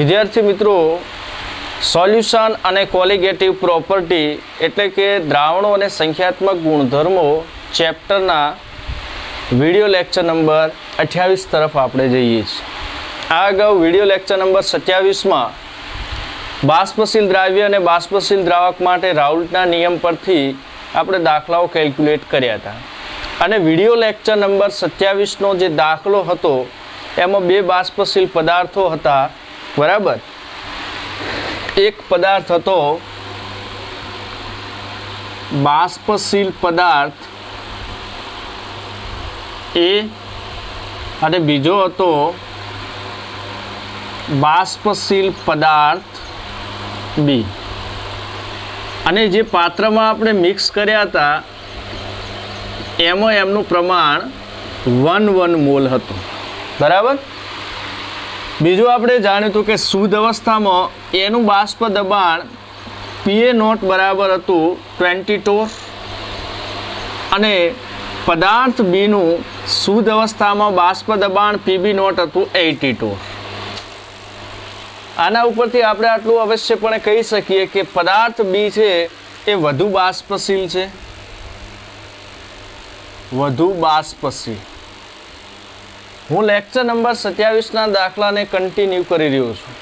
વિદ્યાર્થી મિત્રો, સોલ્યુશન અને કોલિગેટિવ પ્રોપર્ટી એટલે કે દ્રાવણો અને સંખ્યાત્મક ગુણધર્મો ચેપ્ટરના વિડિયો લેક્ચર નંબર 28 તરફ આપણે જઈએ છીએ. આ અગાઉ વિડિયો લેક્ચર નંબર 27માં બાષ્પશીલ દ્રાવ્ય અને બાષ્પશીલ દ્રાવક માટે રાઉલ્ટના નિયમ પરથી આપણે દાખલાઓ કેલ્ક્યુલેટ કર્યા હતા. અને વિડિયો લેક્ચર નંબર 27નો જે દાખલો હતો એમાં બે બાષ્પશીલ પદાર્થો હતા, બરાબર. એક પદાર્થ હતો બાષ્પશીલ પદાર્થ એ અને બીજો હતો બાષ્પશીલ પદાર્થ બી. અને જે પાત્રમાં આપણે મિક્સ કર્યા હતા એમાં એમનું પ્રમાણ 1 મોલ હતું, બરાબર. બીજું આપણે જાણ્યું હતું કે શુદ્ધ અવસ્થામાં એનું બાષ્પ દબાણ PA0 બરાબર હતું 20 ટોર અને પદાર્થ બીનું શુદ્ધ અવસ્થામાં બાષ્પ દબાણ PB0 હતું 80 ટોર. આના ઉપરથી આપણે આટલું અવશ્યપણે કહી શકીએ કે પદાર્થ બી છે એ વધુ બાષ્પશીલ છે, વધુ બાષ્પશીલ. હું લેક્ચર નંબર 27ના દાખલાને કન્ટિન્યુ કરી રહ્યો છું.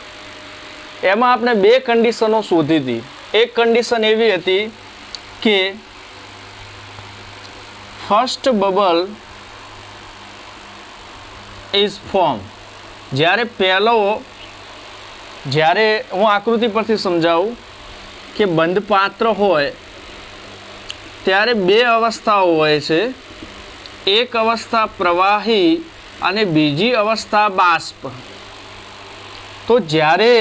એમાં આપણે બે કન્ડિશનો શોધી હતી. એક કન્ડિશન એવી હતી કે ફર્સ્ટ બબલ ઇઝ ફોર્મ. જ્યારે હું આકૃતિ પરથી સમજાવું કે બંધ પાત્ર હોય ત્યારે બે અવસ્થાઓ હોય છે. એક અવસ્થા પ્રવાહી અને બીજી અવસ્થા બાષ્પ. તો જ્યારે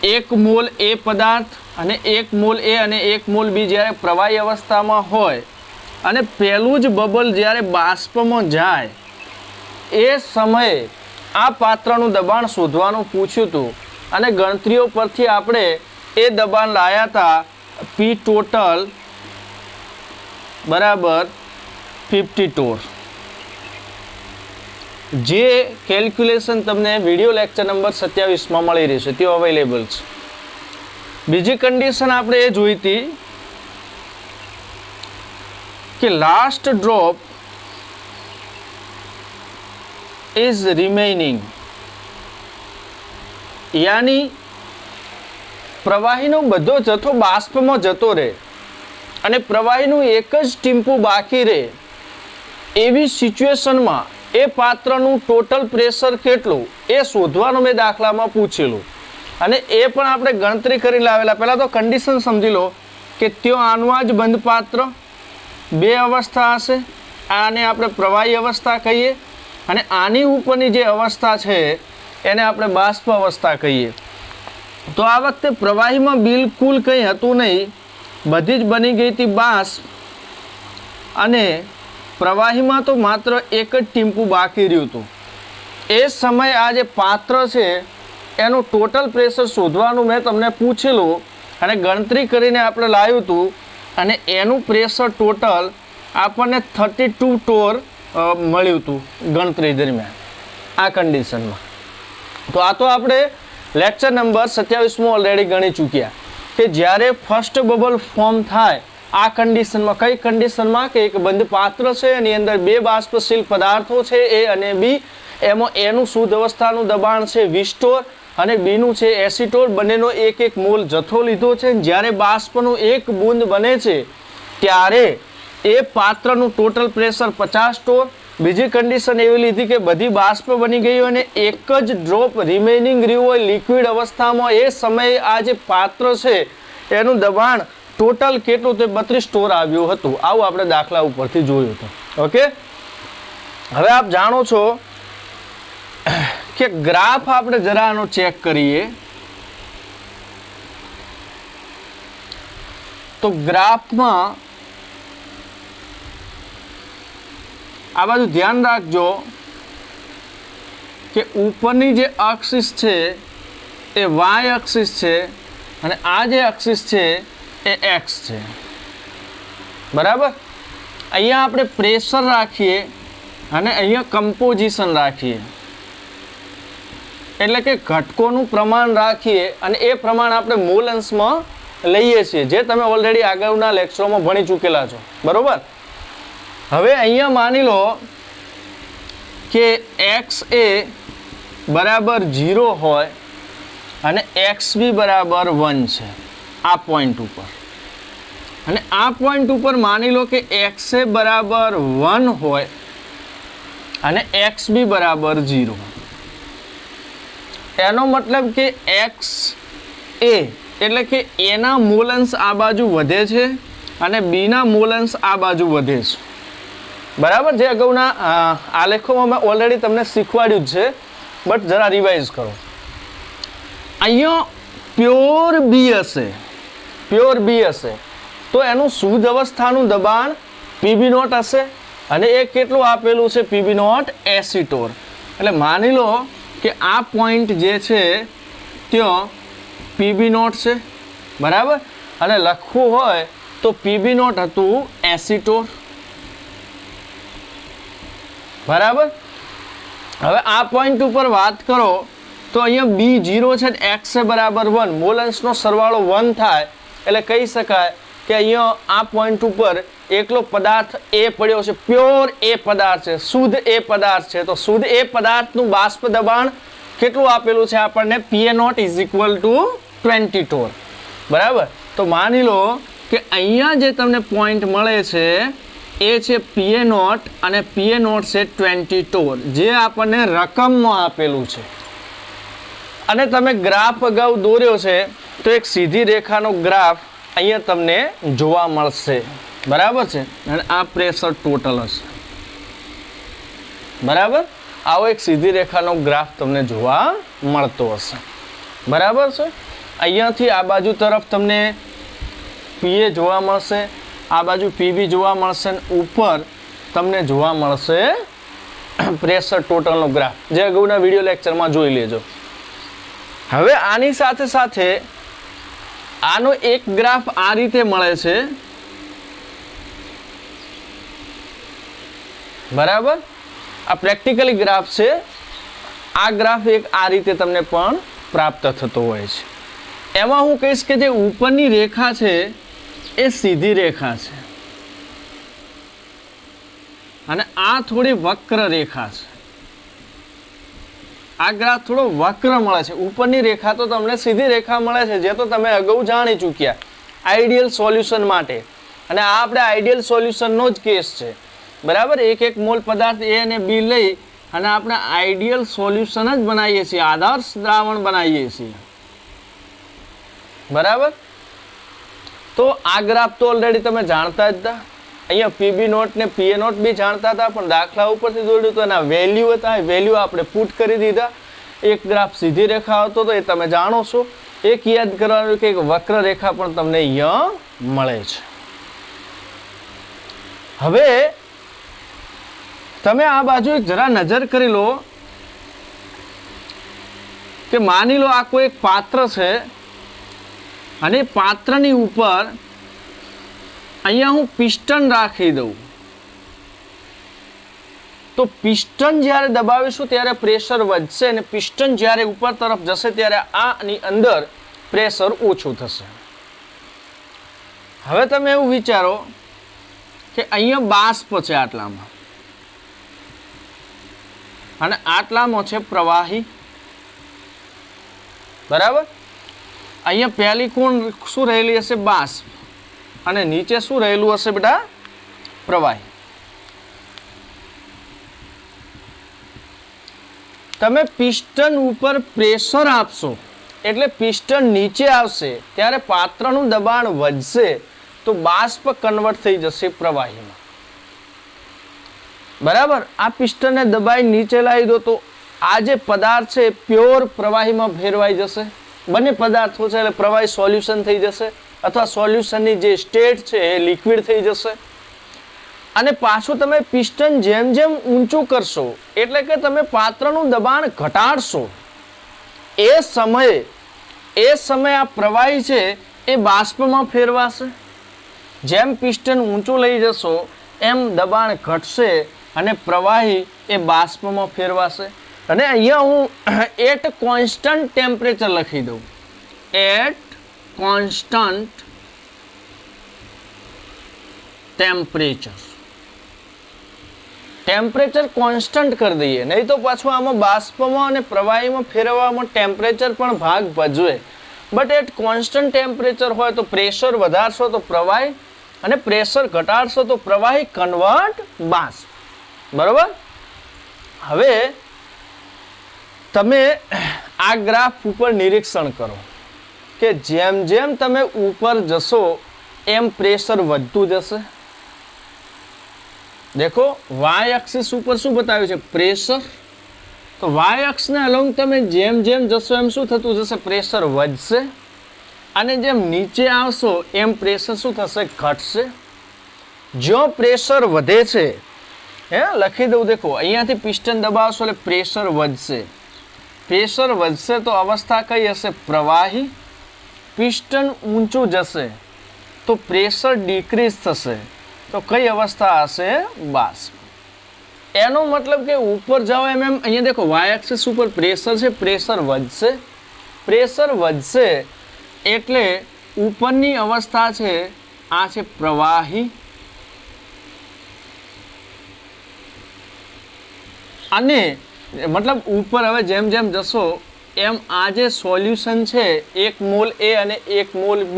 1 મોલ એ પદાર્થ અને 1 મોલ એ અને 1 મોલ બી જ્યારે પ્રવાહી અવસ્થામાં હોય અને પહેલું જ બબલ જ્યારે બાષ્પમાં જાય એ સમયે આ પાત્રનું દબાણ શોધવાનું પૂછ્યું હતું અને ગણતરીઓ પરથી આપણે એ દબાણ લાવ્યા હતા P ટોટલ બરાબર 50 ટોર. જે કેલ્ક્યુલેશન તમને વિડિયો લેક્ચર નંબર 27માં મળી રહેશે, તે અવેલેબલ છે. બીજી કન્ડિશન આપણે એ જોઈ હતી કે લાસ્ટ ડ્રોપ ઇઝ રિમેઇનિંગ, યાની પ્રવાહીનો બધો જથ્થો બાષ્પમાં જતો રહે અને પ્રવાહીનું એક જ ટીમ્પું બાકી રહે. એવી સિચ્યુએશનમાં એ પાત્રનું ટોટલ પ્રેશર કેટલું એ શોધવાનું મેં દાખલામાં પૂછેલું અને એ પણ આપણે ગણતરી કરી લાવેલા. પહેલાં તો કન્ડિશન સમજી લો કે ત્યાં આનું જ બંધ પાત્ર બે અવસ્થા હશે. આને આપણે પ્રવાહી અવસ્થા કહીએ અને આની ઉપરની જે અવસ્થા છે એને આપણે બાષ્પ અવસ્થા કહીએ. તો આ વખતે પ્રવાહીમાં બિલકુલ કંઈ હતું નહીં, બધી જ બની ગઈ હતી બાષ્પ અને પ્રવાહીમાં તો માત્ર એક જ ટીમ્પું બાકી રહ્યું હતું. એ સમયે આ જે પાત્ર છે એનું ટોટલ પ્રેશર શોધવાનું મેં તમને પૂછેલું અને ગણતરી કરીને આપણે લાવ્યું હતું અને એનું પ્રેશર ટોટલ આપણને 32 ટોર મળ્યું હતું ગણતરી દરમિયાન આ કન્ડિશનમાં. તો આ તો આપણે લેક્ચર નંબર 27માં ઓલરેડી ગણી ચૂક્યા કે જ્યારે ફર્સ્ટ બબલ ફોર્મ થાય આ કન્ડિશનમાં. કઈ કન્ડિશનમાં? કે એક બંધ પાત્ર છે, એની અંદર બે બાષ્પશીલ પદાર્થો છે A અને B. એમાં એનું શુદ્ધ અવસ્થાનું દબાણ છે 20 ટોર અને બીનું છે 80 ટોર. બંનેનો 1 મોલ જથ્થો લીધો છે. જ્યારે બાષ્પનું એક બૂંદ બને છે ત્યારે એ પાત્રનું ટોટલ પ્રેશર 50 ટોર. બીજી કન્ડિશન એવી લીધી કે બધી બાષ્પ બની ગઈ અને એક જ ડ્રોપ રિમેનિંગ રહ્યું હોય લિક્વિડ અવસ્થામાં. એ સમયે આ જે પાત્ર છે એનું દબાણ ટોટલ કેટલું? તો 32 ટોર આવ્યું હતું. આવું આપણે દાખલા ઉપરથી જોયું હતું. ઓકે, હવે આપ જાણો છો કે ગ્રાફ આપણે જરા આનો ચેક કરીએ તો ગ્રાફમાં આ બાજુ ધ્યાન રાખજો કે ઉપરની જે અક્ષિસ છે એ વાય અક્ષિસ છે અને આ જે અક્ષિસ છે એ એક્સ છે, બરાબર. અહીંયા આપણે પ્રેશર રાખીએ અને અહીંયા કમ્પોઝિશન રાખીએ. એટલે કે ઘટકોનું પ્રમાણ રાખીએ અને એ પ્રમાણ આપણે મૂલ અંશમાં લઈએ છીએ, જે તમે ઓલરેડી આગળના લેક્ચરોમાં ભણી ચૂકેલા છો, બરોબર. હવે અહીંયા માની લો કે એક્સ એ બરાબર 0 હોય અને એક્સ બી બરાબર 1 છે આ પોઈન્ટ ઉપર, અને આ પોઈન્ટ ઉપર માની લો કે એક્સ એ બરાબર 1 હોય અને એક્સ બી બરાબર 0. એનો મતલબ કે એક્સ એ એટલે કે એના મૂલાંશ આ બાજુ વધે છે અને બીના મૂલાંશ આ બાજુ વધે છે, બરાબર. જે અગાઉના આલેખોમાં મેં ઓલરેડી તમને શીખવાડ્યું જ છે, બટ જરા રિવાઇઝ કરો. અહીંયા પ્યોર બી હશે તો એનું શુદ્ધ અવસ્થાનું દબાણ પીબી નોટ હશે, અને એ કેટલું આપેલું છે પીબી નોટ એસિટોર. એટલે માની લો કે આ પોઈન્ટ જે છે ત્યાં પીબી નોટ છે, બરાબર, અને લખવું હોય તો પીબી નોટ હતું એસિટોર, બરાબર. હવે આ પોઈન્ટ ઉપર વાત કરો તો અહીંયા બી 0 છે, એક્સ એ બરાબર 1, મૂલ અંશનો સરવાળો 1 થાય એટલે કહી શકાય કે અહીંયા આ પોઈન્ટ ઉપર એકલો પદાર્થ એ પડ્યો છે, પ્યોર એ પદાર્થ છે, શુદ્ધ એ પદાર્થ છે. તો શુદ્ધ એ પદાર્થનું બાષ્પ દબાણ કેટલું આપેલું છે આપણને? PA naught is equal to 20 torr, બરાબર. તો માની લો કે અહીંયા જે તમને પોઈન્ટ મળે છે એ છે પીએ નોટ, અને પીએ નોટ છે 20 ટોર, જે આપણને રકમમાં આપેલું છે. અને તમે ગ્રાફ અગાઉ દોર્યો છે તો એક સીધી રેખાનો ગ્રાફ અહીંયા તમને જોવા મળશે, બરાબર છે, અને આ પ્રેશર ટોટલ હશે, બરાબર. આવો એક સીધી રેખાનો ગ્રાફ તમને જોવા મળતો હશે, બરાબર છે. અહીંયાથી આ બાજુ તરફ તમને પીએ જોવા મળશે, આ બાજુ પીબી જોવા મળશે, અને ઉપર તમને જોવા મળશે પ્રેશર ટોટલનો ગ્રાફ, જે અગાઉના વિડીયો લેક્ચરમાં જોઈ લેજો. હવે આની સાથે સાથે આનો એક ગ્રાફ આ રીતે મળે છે, બરાબર. આ પ્રેક્ટિકલી ગ્રાફ છે. આ ગ્રાફ એક આ રીતે તમને પણ પ્રાપ્ત થતો હોય છે. એમાં હું કહીશ કે જે ઉપરની રેખા છે એ સીધી રેખા છે, અને આ થોડી વક્ર રેખા છે. આ ગ્રાફ થોડો વક્ર મળે છે. ઉપરની રેખા તો તમને સીધી રેખા મળે છે, જે તો તમે અગાઉ જાણી ચૂક્યા આઈડિયલ સોલ્યુશન માટે, અને આ આપણે આઈડિયલ સોલ્યુશનનો જ કેસ છે, બરાબર. એક મોલ પદાર્થ એ અને બી લઈ અને આપણે આઈડિયલ સોલ્યુશન જ બનાવીએ છીએ, આદર્શ દ્રાવણ બનાવીએ છીએ, બરાબર. તો આ ગ્રાફ તો ઓલરેડી તમે જાણતા જ હતા. અહીંયા પીબી નોટ ને પીએ નોટ બી જાણતા હતા, પણ દાખલા ઉપરથી દોર્યું તો એના વેલ્યુ હતા, એ વેલ્યુ આપણે પુટ કરી દીધા. એક ગ્રાફ સીધી રેખા હતો તો એ તમે જાણો છો. એક યાદ કરવાનું કે એક વક્ર રેખા પણ તમને અહીંયા મળે છે. હવે તમે આ બાજુ એક જરા નજર કરી લો કે માની લો આ કોઈ એક પાત્ર છે, અને પાત્રની ઉપર અહીંયા હું પિસ્ટન રાખી દઉં, તો પિસ્ટન જ્યારે દબાવીશું ત્યારે પ્રેશર વધશે, અને પિસ્ટન જ્યારે ઉપર તરફ જશે ત્યારે આની અંદર પ્રેશર ઓછું થશે. હવે તમે એવું વિચારો કે અહીંયા બાષ્પ છે આટલામાં, અને આટલામાં છે પ્રવાહી, બરાબર. અહીંયા પહેલી કોણ શું રહેલી હશે? બાષ્પ, અને નીચે શું રહેલું હશે બેટા? પ્રવાહી. તમે પિસ્ટન ઉપર પ્રેશર આપશો એટલે પિસ્ટન નીચે આવશે, ત્યારે પાત્રનું દબાણ વધશે, તો બાષ્પ કન્વર્ટ થઈ જશે પ્રવાહીમાં, બરાબર. આ પિસ્ટનને દબાઈ નીચે લાવી દો તો આ જે પદાર્થ છે પ્યોર પ્રવાહીમાં ફેરવાઈ જશે. બંને પદાર્થો છે એટલે પ્રવાહી સોલ્યુશન થઈ જશે, અથવા સોલ્યુશનની જે સ્ટેટ છે એ લિક્વિડ થઈ જશે. અને પાછું તમે પિસ્ટન જેમ જેમ ઊંચું કરશો એટલે કે તમે પાત્રનું દબાણ ઘટાડશો, એ સમયે આ પ્રવાહી છે એ બાષ્પમાં ફેરવાશે. જેમ પિસ્ટન ઊંચું લઈ જશો એમ દબાણ ઘટશે અને પ્રવાહી એ બાષ્પમાં ફેરવાશે. અને અહીંયા હું એટ કોન્સ્ટન્ટ ટેમ્પરેચર લખી દઉં, at constant temperature, temperature constant કરી દઈએ, નહીં તો પાછું આમાં બાષ્પમાં અને પ્રવાહીમાં ફેરવવામાં ટેમ્પરેચર પણ ભાગ ભજવે. બટ એટ કોન્સ્ટન્ટ ટેમ્પરેચર હોય તો પ્રેશર વધારશો તો પ્રવાહી, અને પ્રેશર ઘટાડશો તો પ્રવાહી કન્વર્ટ બાષ્પ. બરોબર. હવે તમે આ ગ્રાફ ઉપર નિરીક્ષણ કરો કે જેમ જેમ તમે ઉપર જશો એમ પ્રેશર વધતું જશે. देखो y एक्सिस ઉપર શું બતાવ્યું છે? પ્રેશર. તો y અક્ષને અલોંગ તમે જેમ જેમ જશો એમ શું થતું જશે? પ્રેશર વધશે. અને જેમ નીચે આવશો એમ પ્રેશર શું થશે? ઘટશે. જો પ્રેશર વધે છે, હે લખી દઉં, દેખો અહીંયાથી પિસ્ટન દબાવશો એટલે પ્રેશર વધશે. પ્રેશર વધશે તો અવસ્થા કઈ હશે? પ્રવાહી. પિસ્ટન ઊંચું જશે તો પ્રેશર ડિક્રીઝ થશે, તો કઈ અવસ્થા હશે? બાષ્પ. એનો મતલબ કે ઉપર જાઓ એમ એમ અહીંયા દેખો વાય એક્સિસ ઉપર પ્રેશર છે, પ્રેશર વધશે. પ્રેશર વધશે એટલે ઉપરની અવસ્થા છે આ છે પ્રવાહી, અને મતલબ ઉપર હવે જેમ જેમ જશો એમ આ જે સોલ્યુશન છે 1 મોલ A અને 1 મોલ B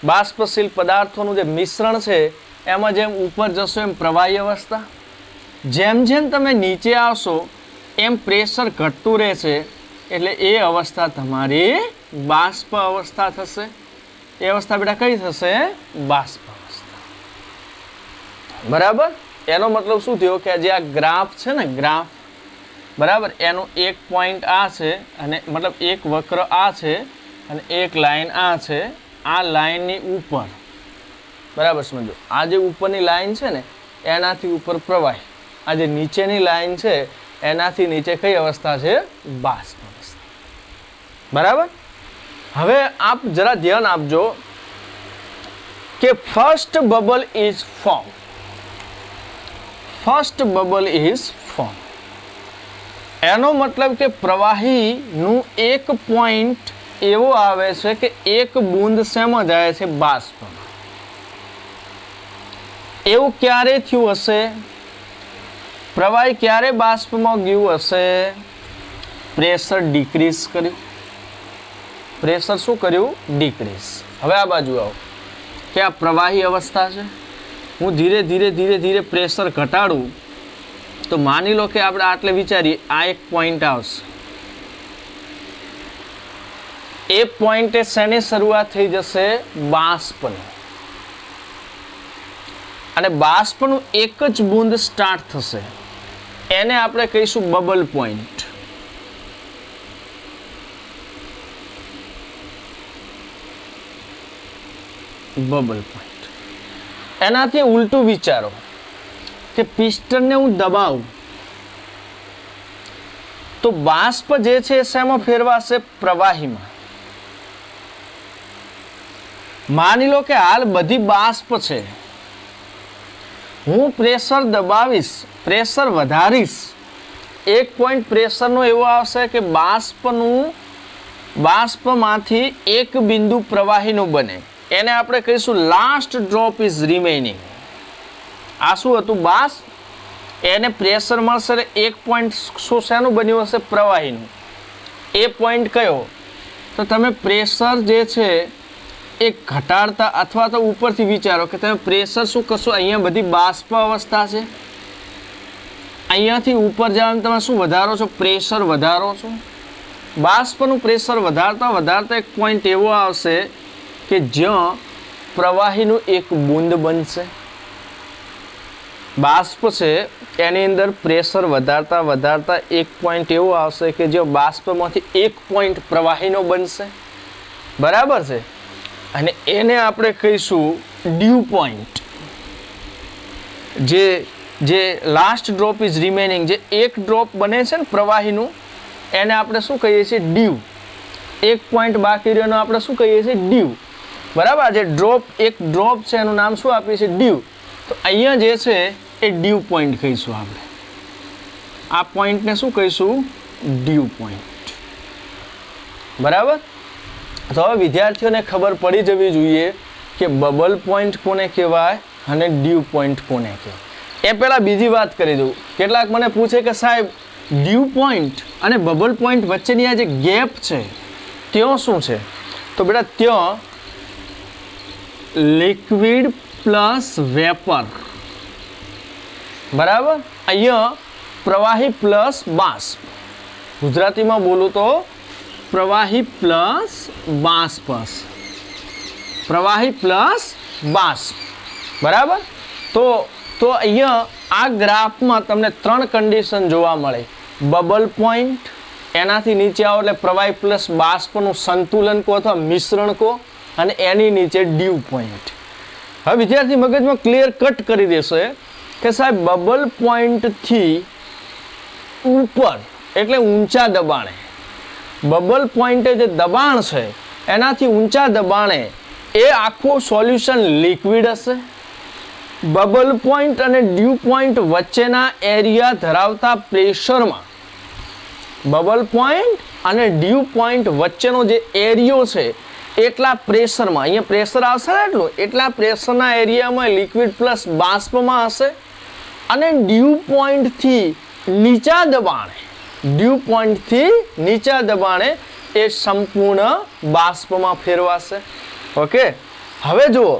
બાષ્પશીલ પદાર્થોનું જે મિશ્રણ છે એમાં જેમ ઉપર જશો એમ પ્રવાહી અવસ્થા. જેમ જેમ તમે નીચે આવશો એમ પ્રેશર ઘટતું રહેશે એટલે એ અવસ્થા તમારી બાષ્પ અવસ્થા થશે. એ અવસ્થા બેટા કઈ થશે? બાષ્પ અવસ્થા. બરાબર. એનો મતલબ શું થયો કે જે આ ગ્રાફ છે ને, ગ્રાફ બરાબર, એનો એક પોઈન્ટ આ છે અને મતલબ એક વક્ર આ છે અને એક લાઈન આ છે. આ લાઈનની ઉપર બરાબર સમજો, આ જે ઉપરની લાઈન છે ને એનાથી ઉપર પ્રવાહી, આ જે નીચેની લાઈન છે એનાથી નીચે કઈ અવસ્થા છે? બાષ્પ અવસ્થા. બરાબર. હવે આપ જરા ધ્યાન આપજો કે first bubble is form. First bubble is form એનો મતલબ કે પ્રવાહીનું એક પોઈન્ટ એવો આવે છે કે એક બૂંદ શેમાં જાય છે? બાષ્પમાં. એવું ક્યારે થયું હશે? પ્રવાહી ક્યારે બાષ્પમાં ગયું હશે? પ્રેશર ડિક્રીઝ કર્યું. પ્રેશર શું કર્યું? ડિક્રીઝ. હવે આ બાજુ આવો કે આ પ્રવાહી અવસ્થા છે. હું ધીરે ધીરે ધીરે ધીરે પ્રેશર ઘટાડું તો માની લો કે આપણે આટલે વિચારીએ આ એક પોઈન્ટ આવશે. એ પોઈન્ટે શેની શરૂઆત થઈ જશે? બાષ્પની. અને બાષ્પનું એક જ બૂંદ સ્ટાર્ટ થશે, એને આપણે કહીશું બબલ પોઈન્ટ. Bubble point. એનાથી ઉલટું વિચારો કે પિસ્ટનને હું દબાવું તો બાષ્પ જે છે શેમાં ફેરવાશે? પ્રવાહીમાં. માની લો કે હાલ બધી બાષ્પ છે, હું પ્રેશર દબાવીશ, પ્રેશર વધારીશ, એક પોઈન્ટ પ્રેશરનો એવો આવશે કે બાષ્પમાંથી એક બિંદુ પ્રવાહીનું બને, એને આપણે કહીશું લાસ્ટ ડ્રોપ ઇઝ રિમેનિંગ. આ શું હતું? બાષ્પ. એને પ્રેશર મળશે એક પોઈન્ટ શું શેનું બન્યું હશે? પ્રવાહીનું. એ પોઈન્ટ કયો? તો તમે પ્રેશર જે છે એ ઘટાડતા અથવા તો ઉપરથી વિચારો કે તમે પ્રેશર શું કરશો? અહીંયા બધી બાષ્પ અવસ્થા છે, અહીંયાથી ઉપર જવાનું તમે શું વધારો છો? પ્રેશર વધારો છો. બાષ્પનું પ્રેશર વધારતા વધારતા એક પોઈન્ટ એવો આવશે કે જ્યાં પ્રવાહીનું એક બૂંદ બનશે. બાષ્પ છે એની અંદર પ્રેશર વધારતા વધારતા એક પોઈન્ટ એવો આવશે કે જ્યાં બાષ્પમાંથી એક પોઈન્ટ પ્રવાહીનો બનશે. બરાબર છે. અને એને આપણે કહીશું ડ્યુ પોઈન્ટ. જે લાસ્ટ ડ્રોપ ઇઝ રિમેનિંગ, જે એક ડ્રોપ બને છે ને પ્રવાહીનું, એને આપણે શું કહીએ છીએ? ડ્યુ. એક પોઈન્ટ બાકી રહ્યોનો આપણે શું કહીએ છીએ? ડ્યુ. બરાબર. જે ડ્રોપ, એક ડ્રોપ છે એનું નામ શું આપીએ છીએ? ડ્યુ. તો અહીંયા જે છે એ ડ્યુ પોઈન્ટ કહીશું આપણે. આ પોઈન્ટને શું કહીશું? Dew point. બરાબર. તો હવે વિદ્યાર્થીઓને ખબર પડી જવી જોઈએ કે બબલ પોઈન્ટ કોને કહેવાય અને ડ્યુ પોઈન્ટ કોને કહેવાય. એ પહેલાં બીજી વાત કરી દઉં. કેટલાક મને પૂછે કે સાહેબ ડ્યુ પોઈન્ટ અને બબલ પોઈન્ટ વચ્ચેની આ જે ગેપ છે ત્યાં શું છે? તો બેટા ત્યાં લિક્વિડ પ્લસ વેપર, બરાબર. અહીંયા પ્રવાહી પ્લસ બાષ્પ. ગુજરાતીમાં બોલું તો પ્રવાહી પ્લસ બાષ્પ, પ્રવાહી પ્લસ બાષ્પ, બરાબર. તો અહીંયા આ ગ્રાફમાં તમને 3 કન્ડિશન જોવા મળે. બબલ પોઈન્ટ, એનાથી નીચે આવો એટલે પ્રવાહી પ્લસ બાષ્પનું સંતુલન કહો અથવા મિશ્રણ કહો, અને એની નીચે ડ્યુ પોઈન્ટ. હવે વિદ્યાર્થી મગજમાં ક્લિયર કટ કરી દેશે કે સાહેબ બબલ પોઈન્ટથી ઉપર એટલે ઊંચા દબાણે, બબલ પોઈન્ટે જે દબાણ છે એનાથી ઊંચા દબાણે એ આખું સોલ્યુશન લિક્વિડ હશે. બબલ પોઈન્ટ અને ડ્યુ પોઈન્ટ વચ્ચેના એરિયા ધરાવતા પ્રેશરમાં, બબલ પોઈન્ટ અને ડ્યુ પોઈન્ટ વચ્ચેનો જે એરિયો છે એટલા પ્રેશરમાં, અહીંયા પ્રેશર આવશે ને એટલા પ્રેશરના એરિયામાં લિક્વિડ પ્લસ બાષ્પમાં હશે. અને ડ્યુ પોઈન્ટથી નીચા દબાણે, ડ્યુ પોઈન્ટથી નીચા દબાણે એ સંપૂર્ણ બાષ્પમાં ફેરવાશે. ઓકે. હવે જુઓ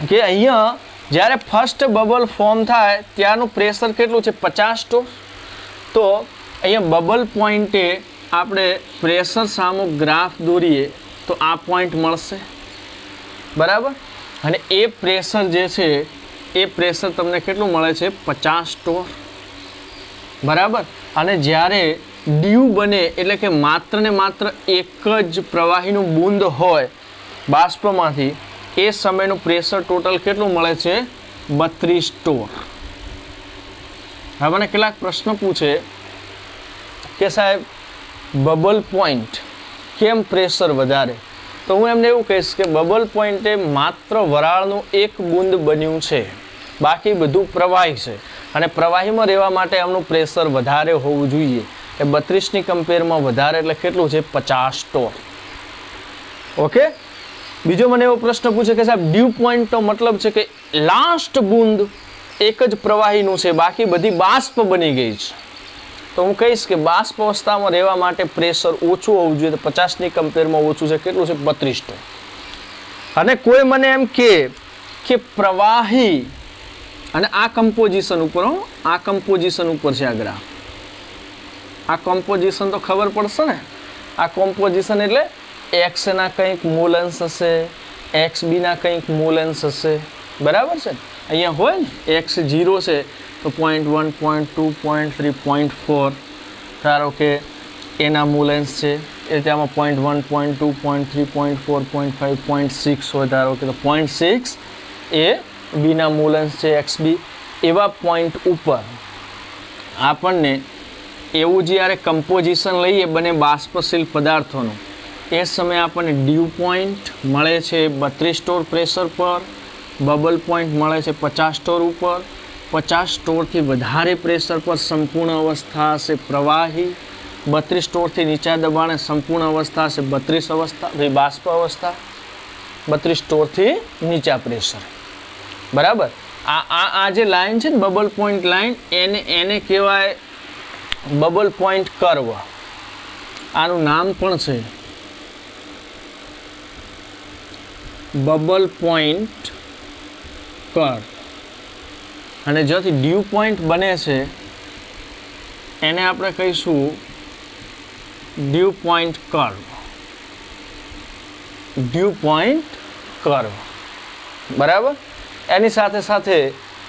કે અહીંયા જ્યારે ફર્સ્ટ બબલ ફોર્મ થાય ત્યારનું પ્રેશર કેટલું છે? 50 ટોર. તો અહીંયા બબલ પોઈન્ટે આપણે પ્રેશર સામો ગ્રાફ દોરીએ તો આ પોઈન્ટ મળશે, બરાબર. અને એ પ્રેશર જે છે એ પ્રેશર તમને કેટલું મળે છે? 50 ટોર, બરાબર. અને જ્યારે ડ્યુ બને એટલે કે માત્ર ને માત્ર એક જ પ્રવાહીનું બૂંદ હોય બાષ્પમાંથી, એ સમયનું પ્રેશર ટોટલ કેટલું મળે છે? 32 ટોર. હવે મને કેટલાક પ્રશ્ન પૂછે કે સાહેબ બબલ પોઈન્ટ કેમ પ્રેશર વધારે? તો હું એમને એવું કહીશ કે બબલ પોઈન્ટે માત્ર વરાળનું એક બૂંદ બન્યું છે, બાકી બધું પ્રવાહી છે. અને પ્રવાહીમાં રહેવા માટે એમનું પ્રેશર વધારે હોવું જોઈએ. એ 32ની કમ્પેરમાં વધારે એટલે કેટલું છે? 50 ટોર. ઓકે. બીજો મને એવો પ્રશ્ન પૂછે કે સાહેબ ડ્યુ પોઈન્ટનો મતલબ છે કે લાસ્ટ બૂંદ એક જ પ્રવાહીનું છે, બાકી બધી બાષ્પ બની ગઈ છે. તો હું કહીશ કે બાષ્પ અવસ્થામાં રહેવા માટે પ્રેશર ઓછું હોવું જોઈએ. તો 50ની કમ્પેરમાં ઓછું છે, કેટલું છે? 32 ટોર. અને કોઈ મને એમ કે પ્રવાહી, અને આ કમ્પોઝિશન ઉપર, આ કમ્પોઝિશન ઉપર છે આ ગ્રાફ. આ કમ્પોઝિશન તો ખબર પડશે ને. આ કોમ્પોઝિશન એટલે એક્સ ના કંઈક મોલન્સ હશે, એક્સ બીના કંઈક મોલન્સ હશે, બરાબર છે. અહીંયા હોય ને એક્સ 0 છે તો 0.1, 0.2, 0.3, 0.4 ધારો કે એના મોલન્સ છે. એ રીતે આમાં 0.1, 0.2, 0.3, 0.4, 0.5, 0.6 હોય ધારો કે, તો 0.6 એ બીના મોલન્સ છે એક્સબી. એવા પોઈન્ટ ઉપર આપણને એવું જ્યારે કમ્પોઝિશન લઈએ બને બાષ્પશીલ પદાર્થોનું, એ સમયે આપણને ડ્યુ પોઈન્ટ મળે છે 32 ટોર પ્રેશર પર, બબલ પોઈન્ટ મળે છે 50 ટોર ઉપર. 50 ટોરથી વધારે પ્રેશર પર સંપૂર્ણ અવસ્થા હશે પ્રવાહી. 32 ટોરથી નીચા દબાણે સંપૂર્ણ અવસ્થા હશે 32 અવસ્થા, બાષ્પ અવસ્થા. 32 ટોરથી નીચા પ્રેશર, બરાબર. આ જે લાઈન છે ને બબલ પોઈન્ટ લાઈન, એને કહેવાય બબલ પોઈન્ટ કર્વ. આનું નામ પણ છે બબલ પોઈન્ટ કર્વ. અને જ્યાંથી ડ્યુ પોઈન્ટ બને છે એને આપણે કહીશું dew point curve. Dew point curve, બરાબર. એની સાથે સાથે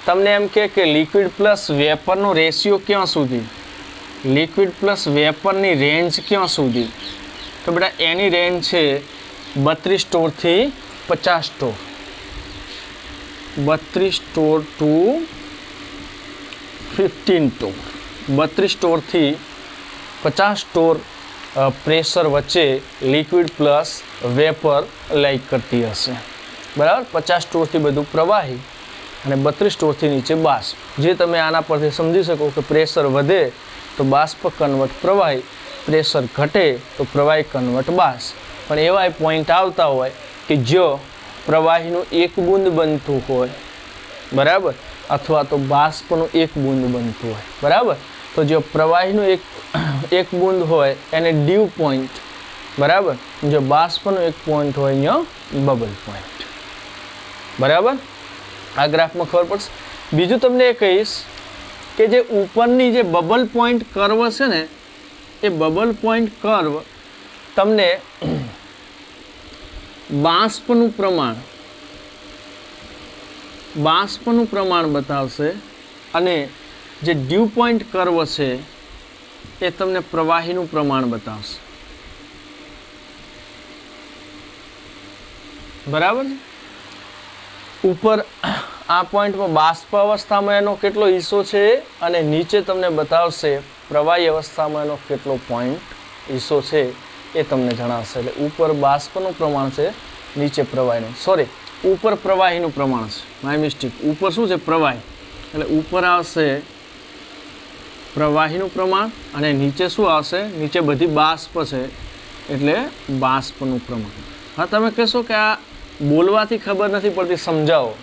તમને એમ કે લિક્વિડ પ્લસ વેપરનો રેશિયો ક્યાં સુધી, લિક્વિડ પ્લસ વેપરની રેન્જ ક્યાં સુધી? તો બેટા એની રેન્જ છે 32 ટોરથી 50 ટોર. 32 torr to 15 torr. 32 ટોરથી 50 ટોર પ્રેશર વચ્ચે લિક્વિડ પ્લસ વેપર લાઈક કરતી હશે, બરાબર. 50 ટોરથી બધું પ્રવાહી અને 32 સ્ટોરથી નીચે બાષ્પ. જે તમે આના પરથી સમજી શકો કે પ્રેશર વધે તો બાષ્પ કન્વર્ટ પ્રવાહી, પ્રેશર ઘટે તો પ્રવાહી કન્વર્ટ બાષ્પ. પણ એવા પોઈન્ટ આવતા હોય કે જો પ્રવાહીનું એક બૂંદ બનતું હોય, બરાબર, અથવા તો બાષ્પનું એક બૂંદ બનતું હોય, બરાબર. તો જો પ્રવાહીનું એક બૂંદ હોય એને ડ્યુ પોઈન્ટ, બરાબર. જો બાષ્પનું એક પોઈન્ટ હોય અહીંયા બબલ પોઈન્ટ, બરાબર. આ ગ્રાફમાં ખબર પડશે. બીજું તમને એ કહીશ કે જે ઉપરની જે બબલ પોઈન્ટ કર્વ છે ને, એ બબલ પોઈન્ટ કર્વ તમને બાષ્પનું પ્રમાણ બતાવશે અને જે ડ્યુ પોઈન્ટ કર્વ છે એ તમને પ્રવાહીનું પ્રમાણ બતાવશે, બરાબર. ઉપર આ પોઈન્ટમાં બાષ્પ અવસ્થામાં એનો કેટલો હિસ્સો છે અને નીચે તમને બતાવશે પ્રવાહી અવસ્થામાં એનો કેટલો હિસ્સો છે એ તમને જણાવશે. એટલે ઉપર બાષ્પનું પ્રમાણ છે, નીચે પ્રવાહીનું, સોરી, ઉપર પ્રવાહીનું પ્રમાણ છે, માય મિસ્ટેક. ઉપર શું છે? પ્રવાહી. એટલે ઉપર આવશે પ્રવાહીનું પ્રમાણ અને નીચે શું આવશે? નીચે બધી બાષ્પ છે એટલે બાષ્પનું પ્રમાણ. હા, તમે કહેશો કે આ બોલવાથી ખબર નથી પડતી, સમજાવો.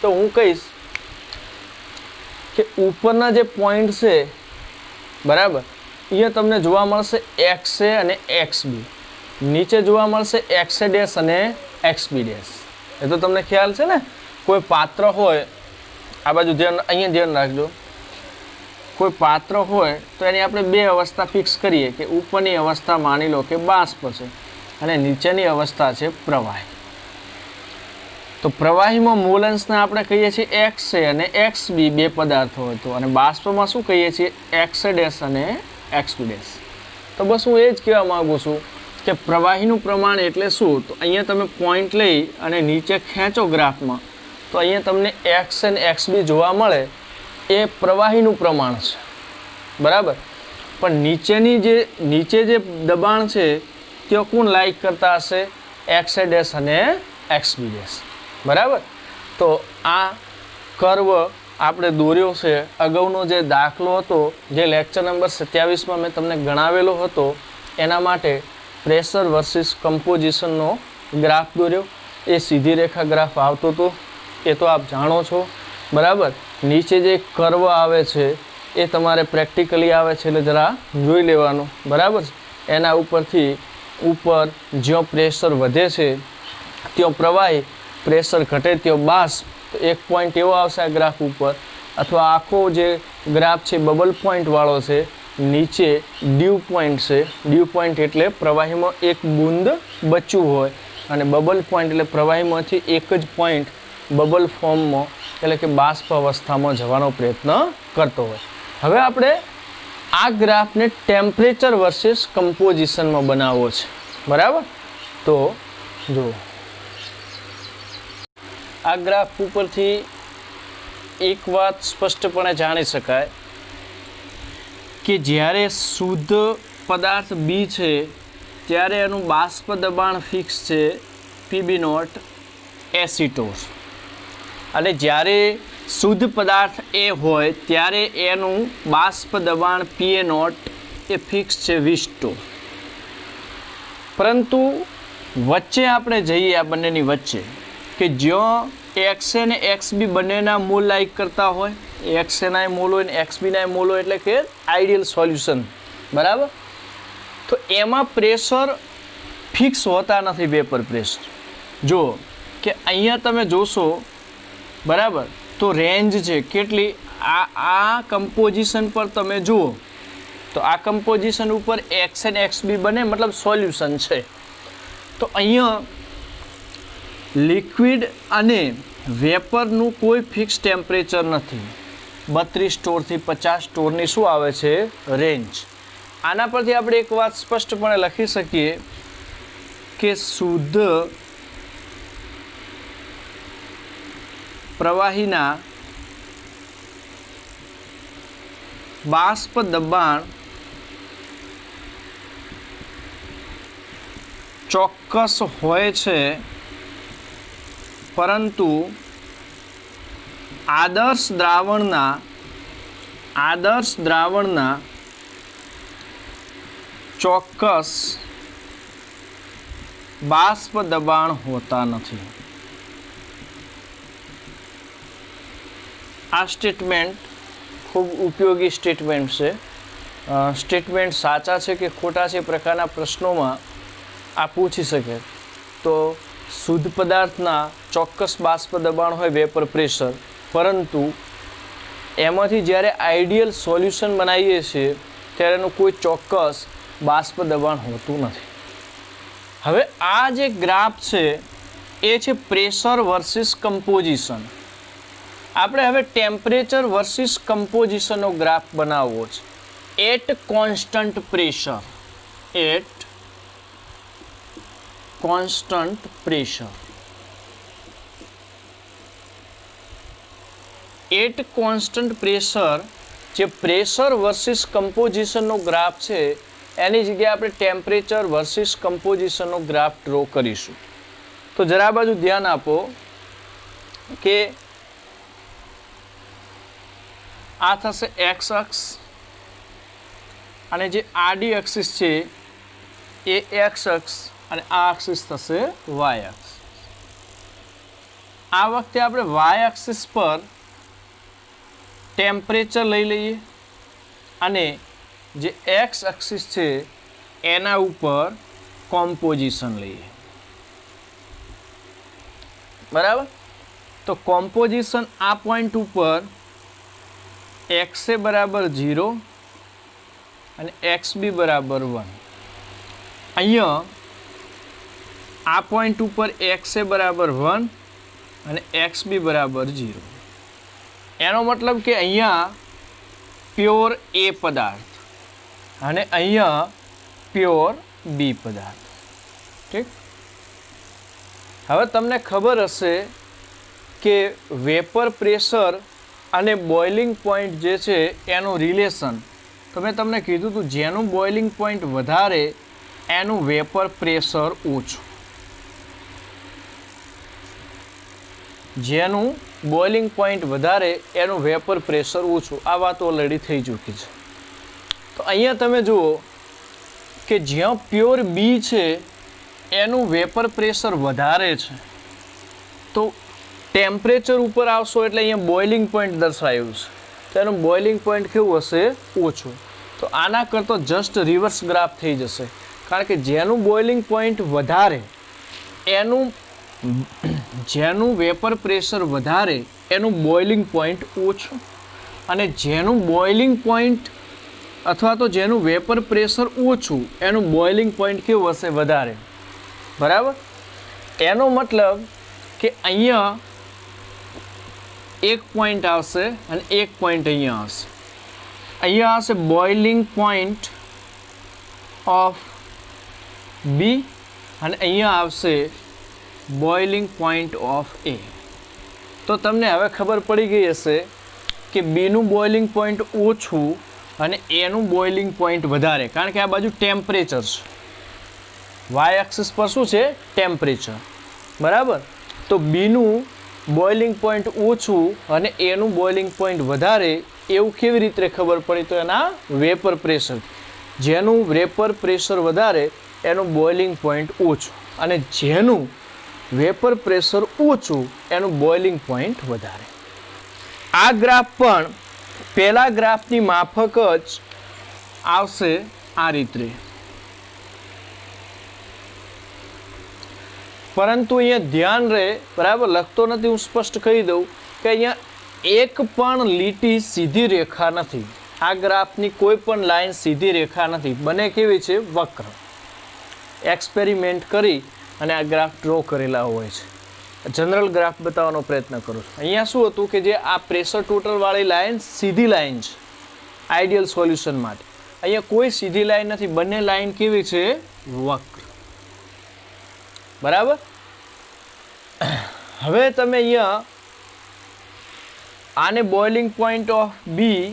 તો હું કહીશ કે ઉપરના જે પોઈન્ટ છે, બરાબર, અહીંયા તમને જોવા મળશે XA અને XB, નીચે જોવા મળશે XA ડેશ અને XB ડેશ. એ તો તમને ખ્યાલ છે ને. કોઈ પાત્ર હોય, આ બાજુ અહીંયા ધ્યાન રાખજો, કોઈ પાત્ર હોય તો એની આપણે બે અવસ્થા ફિક્સ કરીએ કે ઉપરની અવસ્થા માની લો કે બાષ્પ છે અને નીચેની અવસ્થા છે પ્રવાહી. તો પ્રવાહીમાં મૂલ અંશને આપણે કહીએ છીએ XA અને XB બે પદાર્થો હોય તો, અને બાષ્પમાં શું કહીએ છીએ? XA ડેશ અને XB ડેશ. તો બસ હું એ જ કહેવા માગું છું કે પ્રવાહીનું પ્રમાણ એટલે શું? તો અહીંયા તમે પોઈન્ટ લઈ અને નીચે ખેંચો ગ્રાફમાં તો અહીંયા તમને X અને XB જોવા મળે, એ પ્રવાહીનું પ્રમાણ છે, બરાબર. પણ નીચે જે દબાણ છે તે કોણ લાઈક કરતા હશે? XA ડેશ અને XB ડેશ, બરાબર. તો આ કર્વ આપણે દોર્યો છે. અગાઉનો જે દાખલો હતો, જે લેક્ચર નંબર 27માં મેં તમને ગણાવેલો હતો, એના માટે પ્રેશર વર્સિસ કમ્પોઝિશનનો ગ્રાફ દોર્યો. એ સીધી રેખા ગ્રાફ આવતો હતો, એ તો આપ જાણો છો, બરાબર. નીચે જે કર્વ આવે છે એ તમારે પ્રેક્ટિકલી આવે છે એટલે જરા જોઈ લેવાનું, બરાબર. એના ઉપરથી ઉપર જ્યાં પ્રેશર વધે છે ત્યાં પ્રવાહી, પ્રેશર ઘટે ત્યાં બાષ્પ. તો એક પોઈન્ટ એવો આવશે આ ગ્રાફ ઉપર, અથવા આખો જે ગ્રાફ છે બબલ પોઈન્ટવાળો છે, નીચે ડ્યુ પોઈન્ટ છે. ડ્યુ પોઈન્ટ એટલે પ્રવાહીમાં એક બૂંદ બચ્યું હોય, અને બબલ પોઈન્ટ એટલે પ્રવાહીમાંથી એક જ પોઈન્ટ બબલ ફોર્મમાં એટલે કે બાષ્પ અવસ્થામાં જવાનો પ્રયત્ન કરતો હોય. હવે આપણે આ ગ્રાફને ટેમ્પરેચર વર્સિસ કમ્પોઝિશનમાં બનાવવો છે, બરાબર. તો જો આ ગ્રાફ ઉપરથી એક વાત સ્પષ્ટપણે જાણી શકાય કે જ્યારે શુદ્ધ પદાર્થ બી છે ત્યારે એનું બાષ્પ દબાણ ફિક્સ છે PB0 એસિટોન, અને જ્યારે શુદ્ધ પદાર્થ એ હોય ત્યારે એનું બાષ્પ દબાણ PA0 એ ફિક્સ છે 20 ટોર. પરંતુ વચ્ચે આપણે જઈએ આ બંનેની વચ્ચે કે જ્યાં XA અને XB બંનેના મોલ લાઈક કરતા હોય, XA ના મોલ હોય ને XB ના મોલ હોય, એટલે કે આઈડિયલ સોલ્યુશન, બરાબર. તો એમાં પ્રેશર ફિક્સ હોતા નથી, વેપર પ્રેશર. જો કે અહીંયા તમે જોશો, બરાબર, તો રેન્જ છે કેટલી? આ કમ્પોઝિશન પર તમે જુઓ તો આ કમ્પોઝિશન ઉપર XA અને XB બને, મતલબ સોલ્યુશન છે. તો અહીંયા લિક્વિડ અને વેપરનું કોઈ ફિક્સ ટેમ્પરેચર નથી. 32 ટોરથી 50 ટોરની શું આવે છે? રેન્જ. આના પરથી આપણે એક વાત સ્પષ્ટપણે લખી શકીએ કે શુદ્ધ પ્રવાહીના બાષ્પ દબાણ ચોક્કસ હોય છે, પરંતુ આદર્શ દ્રાવણના ચોક્કસ બાષ્પ દબાણ હોતા નથી. આ સ્ટેટમેન્ટ ખૂબ ઉપયોગી સ્ટેટમેન્ટ છે. સ્ટેટમેન્ટ સાચા છે કે ખોટા છે પ્રકારના પ્રશ્નોમાં આ પૂછી શકે. તો શુદ્ધ પદાર્થના ચોક્કસ બાષ્પ દબાણ હોય વેપર પ્રેશર, પરંતુ એમાંથી જ્યારે આઈડિયલ સોલ્યુશન બનાવીએ છીએ ત્યારે એનું કોઈ ચોક્કસ બાષ્પ દબાણ હોતું નથી. હવે આ જે ગ્રાફ છે એ છે પ્રેશર વર્સિસ કમ્પોઝિશન. આપણે હવે ટેમ્પરેચર વર્સિસ કમ્પોઝિશનનો ગ્રાફ બનાવવો છે at constant pressure. At constant pressure જે પ્રેશર વર્સિસ કમ્પોઝિશનનો ગ્રાફ છે એની જગ્યાએ આપણે ટેમ્પરેચર વર્સિસ કમ્પોઝિશનનો ગ્રાફ ડ્રો કરીશું. તો જરા બાજુ ધ્યાન આપો કે આ થશે એક્સ અક્ષ અને જે આડી એક્સિસ છે એ એક્સ અક્ષ અને આ એક્સિસ થશે વાય અક્ષ. આ વખતે આપણે વાય એક્સિસ પર ટેમ્પરેચર લઈ લઈએ અને જે એક્સ એક્સિસ છે એના ઉપર કોમ્પોઝિશન લઈએ. બરાબર? તો કોમ્પોઝિશન આ પોઈન્ટ ઉપર એક્સ એ બરાબર 0 અને એક્સ બી બરાબર 1. અહીંયા આ પોઈન્ટ ઉપર એક્સ એ બરાબર 1 અને એક્સ બી બરાબર 0. એનો મતલબ કે અહીંયા પ્યોર એ પદાર્થ અને અહીંયા પ્યોર બી પદાર્થ. ઠીક. હવે તમને ખબર હશે કે વેપર પ્રેશર અને બોઇલિંગ પોઈન્ટ જે છે એનું રિલેશન તો મેં તમને કીધું હતું, જેનું બોઇલિંગ પોઈન્ટ વધારે એનું વેપર પ્રેશર ઓછું. જેનું બોઇલિંગ પોઈન્ટ વધારે એનું વેપર પ્રેશર ઓછું. આ વાત ઓલરેડી થઈ ચૂકી છે. તો અહીંયા તમે જુઓ કે જ્યાં પ્યોર બી છે એનું વેપર પ્રેશર વધારે છે, તો ટેમ્પરેચર ઉપર આવશો એટલે અહીંયા બોઇલિંગ પોઈન્ટ દર્શાવ્યું છે, તો એનું બોઇલિંગ પોઈન્ટ કેવું હશે? ઓછું. તો આના કરતાં જસ્ટ રિવર્સ ગ્રાફ થઈ જશે, કારણ કે જેનું બોઇલિંગ પોઈન્ટ વધારે એનું જેનું વેપર પ્રેશર વધારે એનું બોઇલિંગ પોઈન્ટ ઓછું, અને જેનું બોઇલિંગ પોઈન્ટ અથવા તો જેનું વેપર પ્રેશર ઓછું એનું બોઇલિંગ પોઈન્ટ કેવું હશે? વધારે. બરાબર? એનો મતલબ કે અહીંયા એક પોઈન્ટ આવશે અને એક પોઈન્ટ અહીંયા આવશે. અહીંયા આવશે બોઇલિંગ પોઈન્ટ ઓફ બી અને અહીંયા આવશે બોઇલિંગ પોઈન્ટ ઓફ એ. તો તમને હવે ખબર પડી ગઈ હશે કે બીનું બોઇલિંગ પોઈન્ટ ઓછું અને એનું બોઇલિંગ પોઈન્ટ વધારે, કારણ કે આ બાજુ ટેમ્પરેચર છે. વાય એક્સિસ પર શું છે? ટેમ્પરેચર. બરાબર? તો બીનું બોઇલિંગ પોઈન્ટ ઓછું અને એનું બોઇલિંગ પોઈન્ટ વધારે એવું કેવી રીતે ખબર પડી? તો એના વેપર પ્રેશર. જેનું વેપર પ્રેશર વધારે એનું બોઇલિંગ પોઈન્ટ ઓછું, અને જેનું વેપર પ્રેશર ઓછું એનું બોઇલિંગ પોઈન્ટ વધારે. આ ગ્રાફ પણ પહેલા ગ્રાફની માફક જ આવશે આ રીતે. પરંતુ અહીંયા ધ્યાન રહે, બરાબર? લખતો નથી, હું સ્પષ્ટ કહી દઉં કે અહીંયા એક પણ લીટી સીધી રેખા નથી. આ ગ્રાફની કોઈ પણ લાઈન સીધી રેખા નથી, બને કેવી છે? વક્ર. એક્સપેરિમેન્ટ કરી અને આ ગ્રાફ ડ્રો કરેલા હોય છે. જનરલ ગ્રાફ બતાવવાનો પ્રયત્ન કરું છું. અહીંયા શું હતું કે જે આ પ્રેશર ટોટલવાળી લાઈન સીધી લાઈન છે આઈડિયલ સોલ્યુશન માટે. અહીંયા કોઈ સીધી લાઈન નથી, બંને લાઈન કેવી છે? વક્ર. બરાબર? હવે તમે અહીંયા આને બોઇલિંગ પોઈન્ટ ઓફ બી,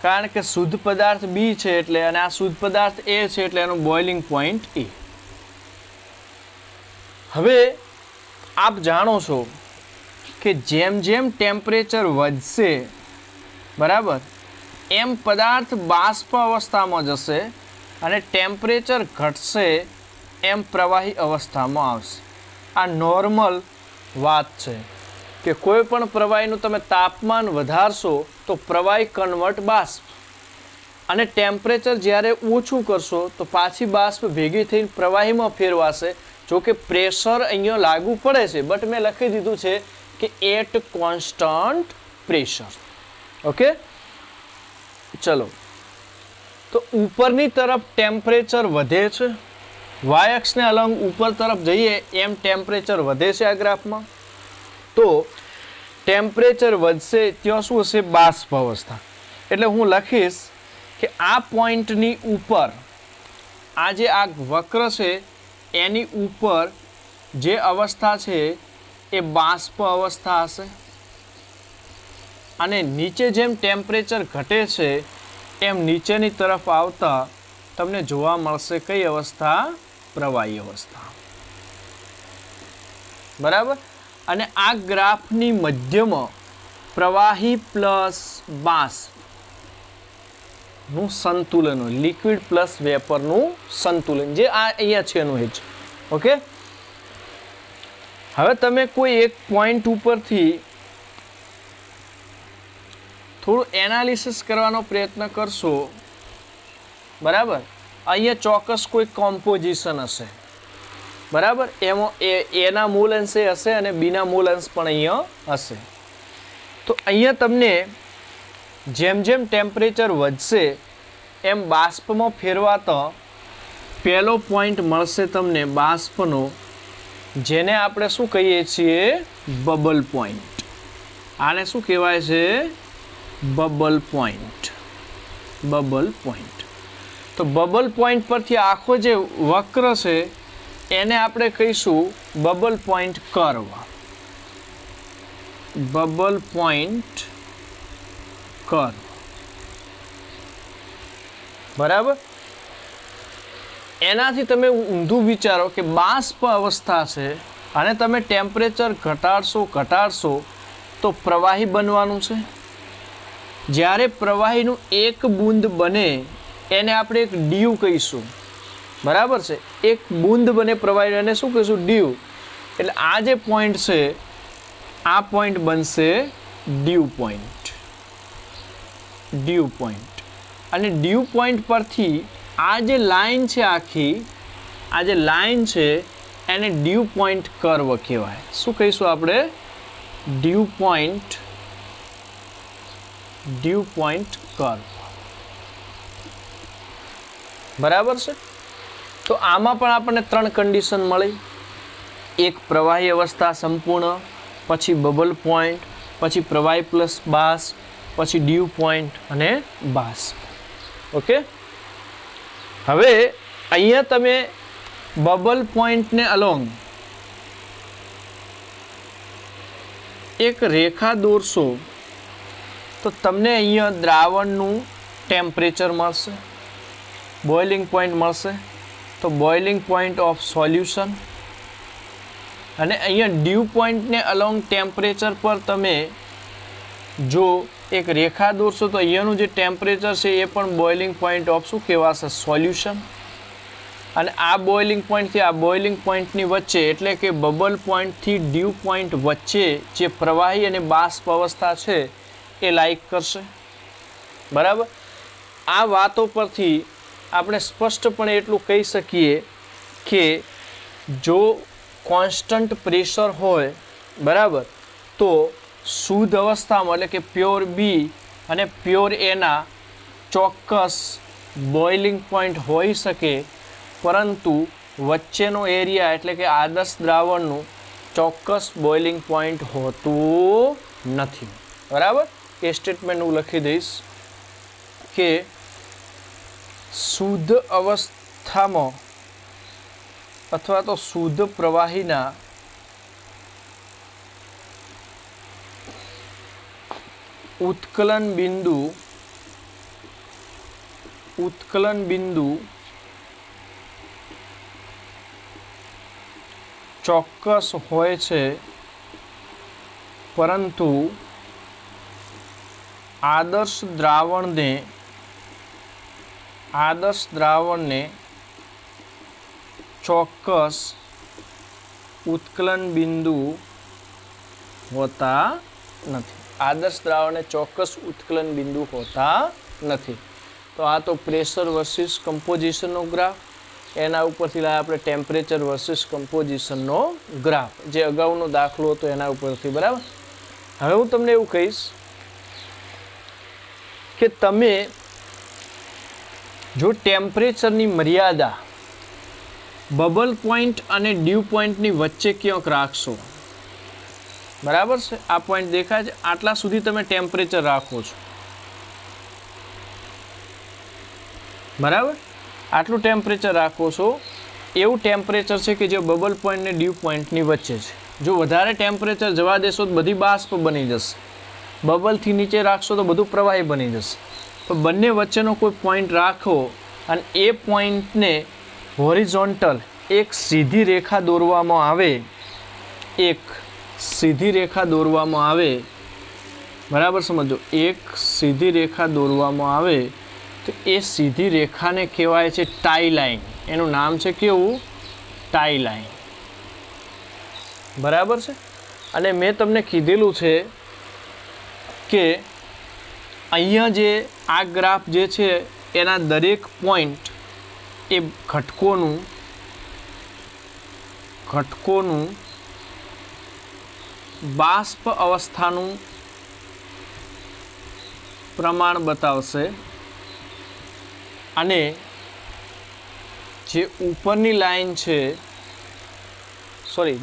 કારણ કે શુદ્ધ પદાર્થ બી છે એટલે, અને આ શુદ્ધ પદાર્થ એ છે એટલે એનું બોઇલિંગ પોઈન્ટ એ. હવે આપ જાણો છો કે જેમ જેમ ટેમ્પરેચર વધશે બરાબર એમ પદાર્થ બાષ્પ અવસ્થામાં જશે અને ટેમ્પરેચર ઘટશે એમ પ્રવાહી અવસ્થામાં આવશે. આ નોર્મલ વાત છે કે કોઈ પણ પ્રવાહીનું તમે તાપમાન વધારશો તો પ્રવાહી કન્વર્ટ બાષ્પ અને ટેમ્પરેચર જ્યારે ઓછું કરશો તો પાછી બાષ્પ ભેગી થઈને પ્રવાહીમાં ફેરવાશે. જો કે પ્રેશર અહીંયા લાગુ પડે છે બટ મેં લખી દીધું છે કે એટ કોન્સ્ટન્ટ પ્રેશર. ઓકે ચલો તો ઉપરની તરફ ટેમ્પરેચર વધે છે વાય અક્ષને અલંગ ઉપર તરફ જઈએ એમ ટેમ્પરેચર વધે છે આ ગ્રાફમાં. તો ટેમ્પરેચર વધશે ત્યાં શું હશે બાષ્પ અવસ્થા. એટલે હું લખીશ કે આ પોઈન્ટની ઉપર આ જે આ વક્ર છે એની ઉપર જે અવસ્થા છે એ બાષ્પ અવસ્થા હશે અને નીચે જેમ ટેમ્પરેચર ઘટે છે એમ નીચેની તરફ આવતા તમને જોવા મળશે કઈ અવસ્થા પ્રવાહી અવસ્થા. બરાબર. અને આ ગ્રાફની મધ્યમાં પ્રવાહી પ્લસ બાષ્પ નું સંતુલન હોય લિક્વિડ પ્લસ વેપરનું સંતુલન જે આ અહીંયા છે એનું જ. ઓકે હવે તમે કોઈ એક પોઈન્ટ ઉપરથી થોડું એનાલિસિસ કરવાનો પ્રયત્ન કરશો બરાબર. અહીંયા ચોક્કસ કોઈ કોમ્પોઝિશન હશે બરાબર. એમાં એના મૂળ અંશે હશે અને બીના મૂળ અંશ પણ અહીંયા હશે. તો અહીંયા તમને જેમ જેમ ટેમ્પરેચર વધશે એમ બાષ્પમાં ફેરવાતો પહેલો પોઈન્ટ મળશે તમને બાષ્પનો જેને આપણે શું કહીએ છીએ બબલ પોઈન્ટ. આને શું કહેવાય છે બબલ પોઈન્ટ. Bubble point. તો બબલ પોઈન્ટ પરથી આખો જે વક્ર છે એને આપણે કહીશું bubble point curve. Bubble point curve બરાબર. એનાથી તમે ઊંધું વિચારો કે બાષ્પ અવસ્થા છે અને તમે ટેમ્પરેચર ઘટાડશો તો પ્રવાહી બનવાનું છે. જ્યારે પ્રવાહીનું એક બૂંદ બને એને આપણે એક ડ્યુ કહીશું બરાબર છે. એક બૂંદ બને પ્રવાહી એને શું કહીશું ડ્યુ. એટલે આ જે પોઈન્ટ છે આ પોઈન્ટ બનશે ડ્યુ પોઈન્ટ. Dew point. અને ડ્યુ પોઈન્ટ પરથી આ જે લાઈન છે આખી આ જે લાઈન છે એને ડ્યુ પોઈન્ટ કર્વ કહેવાય. શું કહીશું આપણે ડ્યુ પોઈન્ટ કર્વ બરાબર છે. તો આમાં પણ આપણને ત્રણ કન્ડિશન મળી. એક પ્રવાહી અવસ્થા સંપૂર્ણ, પછી બબલ પોઈન્ટ, પછી પ્રવાહી પ્લસ બાષ્પ, પછી ડ્યુ પોઈન્ટ અને બાષ્પ. ઓકે હવે અહીંયા તમે બબલ પોઈન્ટને અલોંગ એક રેખા દોરશો તો તમને અહીંયા દ્રાવણનું ટેમ્પરેચર મળશે, બોઇલિંગ પોઈન્ટ મળશે. તો બોઇલિંગ પોઈન્ટ ઓફ સોલ્યુશન અને અહીંયા ડ્યુ પોઈન્ટને અલોંગ ટેમ્પરેચર પર તમે જો એક રેખા દોરશો તો અહીંયાનું જે ટેમ્પરેચર છે એ પણ બોઇલિંગ પોઈન્ટ ઓફ શું કહેવાશે સોલ્યુશન. અને આ બોઇલિંગ પોઈન્ટથી આ બોઇલિંગ પોઈન્ટની વચ્ચે એટલે કે બબલ પોઈન્ટથી ડ્યુ પોઈન્ટ વચ્ચે જે પ્રવાહી અને બાષ્પ અવસ્થા છે એ લાઈક કરશે બરાબર. આ વાતો પરથી આપણે સ્પષ્ટપણે એટલું કહી શકીએ કે જો કોન્સ્ટન્ટ પ્રેશર હોય બરાબર તો શુદ્ધ અવસ્થામાં એટલે કે પ્યોર બી અને પ્યોર એના ચોક્કસ બોઇલિંગ પોઈન્ટ હોઈ શકે, પરંતુ વચ્ચેનો એરિયા એટલે કે આદર્શ દ્રાવણનું ચોક્કસ બોઇલિંગ પોઈન્ટ હોતું નથી બરાબર. એ સ્ટેટમેન્ટ હું લખી દઈશ કે શુદ્ધ અવસ્થામાં અથવા તો શુદ્ધ પ્રવાહીના ઉત્કલન બિંદુ ચોક્કસ હોય છે પરંતુ આદર્શ દ્રાવણને ચોક્કસ ઉત્કલન બિંદુ હોતા નથી. આદર્શ દ્રાવણને ચોક્કસ ઉત્કલન બિંદુ હોતા નથી. તો આ તો પ્રેશર વર્સિસ કમ્પોઝિશનનો ગ્રાફ, એના ઉપરથી લાવ્યા આપણે ટેમ્પરેચર વર્સિસ કમ્પોઝિશનનો ગ્રાફ, જે અગાઉનો દાખલો હતો એના ઉપરથી. બરાબર. હવે હું તમને એવું કહીશ કે તમે જો ટેમ્પરેચરની મર્યાદા બબલ પોઈન્ટ અને ડ્યુ પોઈન્ટની વચ્ચે ક્યાંક રાખશો, બરાબર છે, આ પોઈન્ટ દેખાય છે, આટલા સુધી તમે ટેમ્પરેચર રાખો છો, બરાબર, આટલું ટેમ્પરેચર રાખો છો. એવું ટેમ્પરેચર છે કે જે બબલ પોઈન્ટ ને ડ્યુ પોઈન્ટની વચ્ચે છે. જો વધારે ટેમ્પરેચર જવા દેશો તો બધી બાષ્પ બની જશે, બબલથી નીચે રાખશો તો બધું પ્રવાહી બની જશે. તો બંને વચ્ચેનો કોઈ પોઈન્ટ રાખો અને એ પોઈન્ટને હોરિઝોન્ટલ એક સીધી રેખા દોરવામાં આવે, બરાબર સમજો, એક સીધી રેખા દોરવામાં આવે તો એ સીધી રેખાને કહેવાય છે ટાઈ લાઈન. એનું નામ છે કેવું? Tie line. બરાબર છે. અને મેં તમને કીધેલું છે કે અહીંયા જે આ ગ્રાફ જે છે એના દરેક પોઈન્ટ એ ઘટકોનું બાષ્પ અવસ્થાનું પ્રમાણ બતાવશે અને જે ઉપરની લાઈન છે,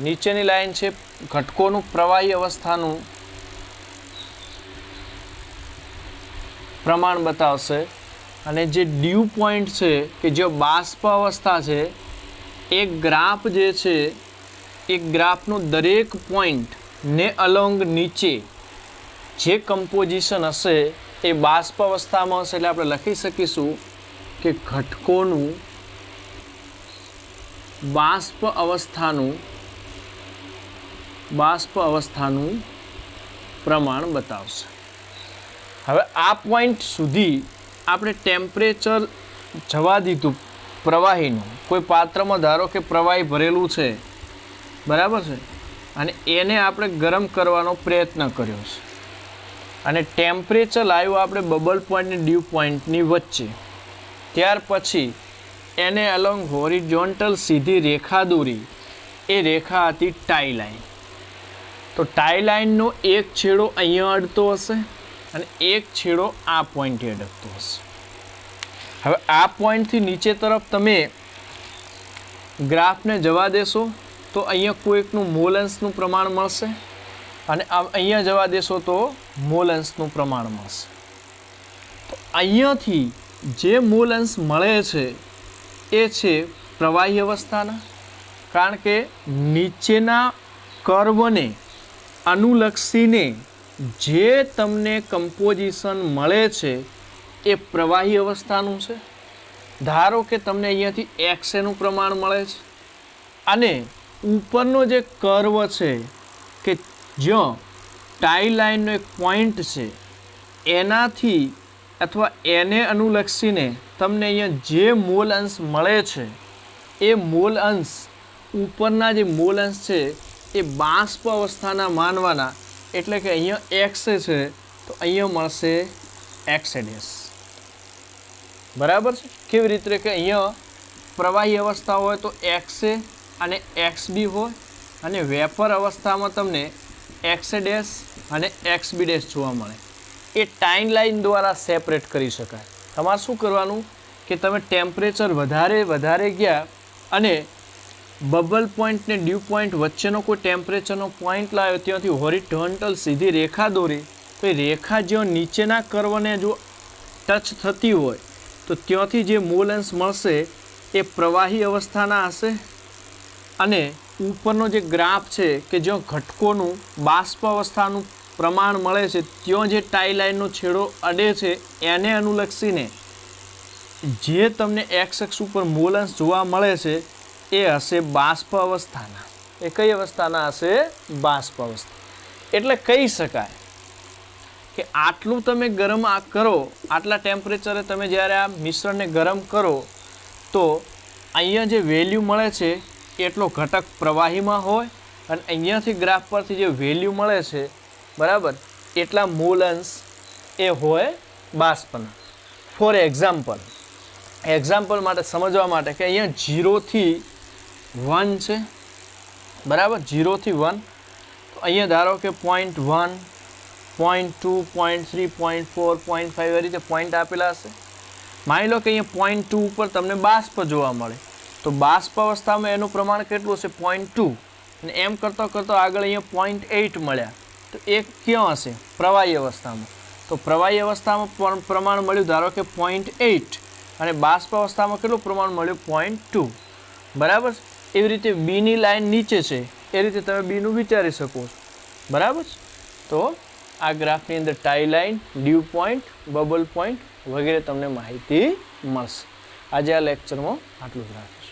નીચેની લાઈન છે ઘટકોનું પ્રવાહી અવસ્થાનું પ્રમાણ બતાવશે અને જે ડ્યુ પોઈન્ટ છે કે જે બાષ્પ અવસ્થા છે, એ ગ્રાફ જે છે એ ગ્રાફનું દરેક પોઈન્ટ ને અલોંગ નીચે જે કમ્પોઝિશન હશે એ બાષ્પ અવસ્થામાં હશે. એટલે આપણે લખી શકીશું કે ઘટકોનું બાષ્પ અવસ્થાનું પ્રમાણ બતાવશે. હવે આ પોઈન્ટ સુધી આપણે ટેમ્પરેચર જવા દીધું પ્રવાહીનું. કોઈ પાત્રમાં ધારો કે પ્રવાહી ભરેલું છે, બરાબર છે, અને એને આપણે ગરમ કરવાનો પ્રયત્ન કર્યો છે અને ટેમ્પરેચર લાવ્યું આપણે બબલ પોઈન્ટ અને ડ્યુ પોઈન્ટની વચ્ચે. ત્યાર પછી એને અલોંગ હોરિઝોન્ટલ સીધી રેખા દોરી. એ રેખા હતી ટાઈ લાઈન. તો ટાઈ લાઈનનો એક છેડો અહીંયા અડતો હશે અને એક છેડો આ પોઈન્ટે અડકતો હશે. હવે આ પોઈન્ટથી નીચે તરફ તમે ગ્રાફને જવા દેશો તો અહીંયા કોઈકનું મોલ અંશનું પ્રમાણ મળશે અને અહીંયા જવા દેશો તો મોલ અંશનું પ્રમાણ મળશે. તો અહીંયાથી જે મોલ અંશ મળે છે એ છે પ્રવાહી અવસ્થાના, કારણ કે નીચેના કર્વને અનુલક્ષીને જે તમને કમ્પોઝિશન મળે છે એ પ્રવાહી અવસ્થાનું છે. ધારો કે તમને અહીંયાથી XAનું પ્રમાણ મળે છે અને ઉપરનો જે કર્વ છે કે જ્યાં ટાઈ લાઈનનો એક પોઈન્ટ છે એનાથી અથવા એને અનુલક્ષીને તમને અહીંયા જે મોલ અંશ મળે છે એ મોલ અંશ, ઉપરના જે મોલ અંશ છે એ બાષ્પ અવસ્થાના માનવાના. એટલે કે અહીંયા XA છે તો અહીંયા મળશે XA ડેશ. બરાબર છે. કેવી રીતે કે અહીંયા પ્રવાહી અવસ્થા હોય તો XA અને XB હોય અને વેપર અવસ્થામાં તમને XA ડેશ અને XB ડેશ જોવા મળે. એ ટાઈમ લાઈન દ્વારા સેપરેટ કરી શકાય. તમારે શું કરવાનું કે તમે ટેમ્પરેચર વધારે ગયા અને બબલ પોઈન્ટ ને ડ્યુ પોઈન્ટ વચ્ચેનો કોઈ ટેમ્પરેચરનો પોઈન્ટ લાવ્યો, ત્યાંથી હોરિઝોન્ટલ સીધી રેખા દોરી, તો એ રેખા જ્યાં નીચેના કર્વને જો ટચ થતી હોય તો ત્યાંથી જે મોલ અંશ મળશે એ પ્રવાહી અવસ્થાના હશે અને ઉપરનો જે ગ્રાફ છે કે જ્યાં ઘટકોનું બાષ્પ અવસ્થાનું પ્રમાણ મળે છે ત્યાં જે ટાઈ લાઈનનો છેડો અડે છે એને અનુલક્ષીને જે તમને x અક્ષ ઉપર મોલ અંશ જોવા મળે છે એ હશે બાષ્પ અવસ્થાના. એ કઈ અવસ્થાના હશે? બાષ્પ અવસ્થા. એટલે કહી શકાય કે આટલું તમે ગરમ કરો, આટલા ટેમ્પરેચરે તમે જ્યારે આ મિશ્રણને ગરમ કરો તો અહીંયા જે વેલ્યુ મળે છે એટલો ઘટક પ્રવાહીમાં હોય અને અહીંયાથી ગ્રાફ પરથી જે વેલ્યુ મળે છે બરાબર એટલા મોલ અંશ એ હોય બાષ્પના. ફોર એક્ઝામ્પલ માટે સમજવા માટે કે અહીંયા 0 થી 1 છે બરાબર, 0 થી 1. તો અહીંયા ધારો કે 0.1, 0.2, 0.3, 0.4, 0.5 એ રીતે પોઈન્ટ આપેલા હશે. માની લો કે અહીંયા 0.2 ઉપર તમને બાષ્પ જોવા મળે તો બાષ્પ અવસ્થામાં એનું પ્રમાણ કેટલું હશે 0.2 અને એમ કરતો આગળ અહીંયા 0.8 મળ્યા તો એ ક્યાં હશે પ્રવાહી અવસ્થામાં. તો પ્રવાહી અવસ્થામાં પ્રમાણ મળ્યું ધારો કે 0.8 અને બાષ્પ અવસ્થામાં કેટલું પ્રમાણ મળ્યું 0.2 બરાબર. એવી રીતે બીની લાઈન નીચે છે એ રીતે તમે બીનું વિચારી શકો છો બરાબર. તો આ ગ્રાફની અંદર tie line, dew point, bubble point વગેરે તમને માહિતી મળશે. આજે આ લેક્ચરમાં આટલું જ રાખીશું.